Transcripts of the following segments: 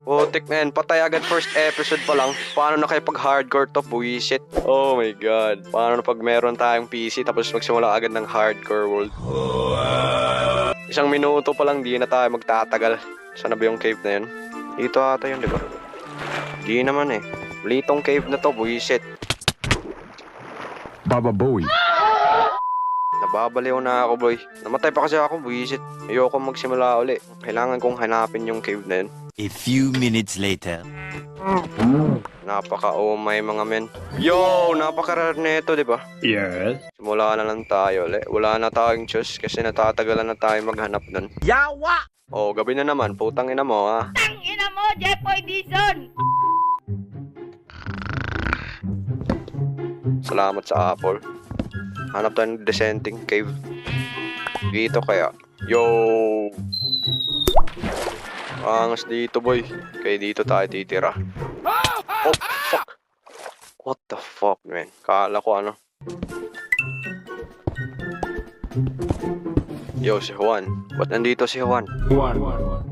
Putik man, patay agad first episode pa lang. Paano na kayo pag hardcore to, buwisit? Oh my god. Paano na pag meron tayong PC tapos magsimula agad ng hardcore world? 1 minuto pa lang, di na tayo magtatagal. Sana ba yung cave na yun? Dito ata yun, di ba? Di naman eh. Litong cave na to, buwisit. Baba Bowie. Nababaliw na ako, boy. Namatay pa kasi ako, buwisit. Ayoko magsimula uli. Kailangan kong hanapin yung cave na yun. A few minutes later. Napaka-umay mga men. Yo! Napaka-rare nito, di ba? Yes. Simula na lang tayo ulit. Wala na tayong choose kasi natatagalan na tayo maghanap nun. Yawa! Oh, gabi na naman. Putang ina mo, ha? Ang ina mo, Jeffoy Dizon! Salamat sa Apple. Hanap tayo ng dissenting cave. Dito kaya. Yo! Angas dito, boy. Kaya dito tayo titira. Oh, fuck! What the fuck, man? Kala ko ano. Yo, si Juan. Ba't nandito si Juan?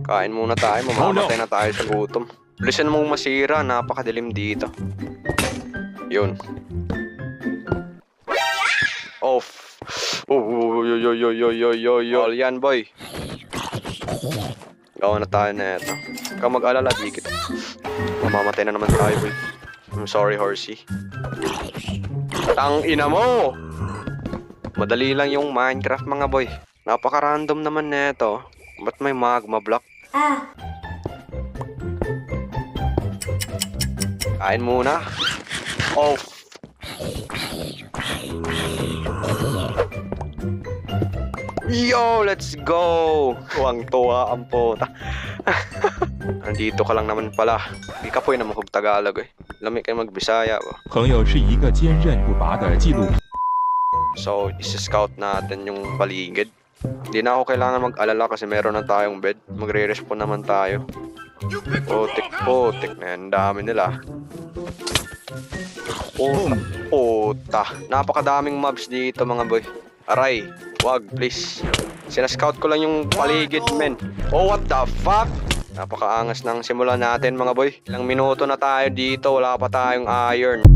Kain muna tayo. Mamamatay na tayo sa gutom. Bilisan mong masira. Napakadilim dito. Yun. Off. Oh, yo. All yan, boy. Gawa na tayo na ito. Ikaw mag-alala, dikit. Mamamatay na naman tayo, boy. I'm sorry, horsey. Tang ina mo! Madali lang yung Minecraft, mga boy. Napaka-random naman na ito. Ba't may magma block? Kain muna. Off. Yo, let's go! Tuwang-tuwa ang puta. Nandito ka lang naman pala. Di ka po yung namukog Tagalog eh. Lamig kayo mag-Bisaya ba? 朋友是一个坚韧不拔的纪录。 So, isi-scout natin yung paligid. Hindi na ako kailangan mag-alala kasi meron na tayong bed. Magre-respawn naman tayo. Putik, man. Dami nila. Puta. Napakadaming mobs dito, mga boy. Aray, wag, please. Sinascout ko lang yung paligid, men. Oh, what the fuck? Napakaangas ng simula natin, mga boy. Ilang minuto na tayo dito, wala pa tayong iron.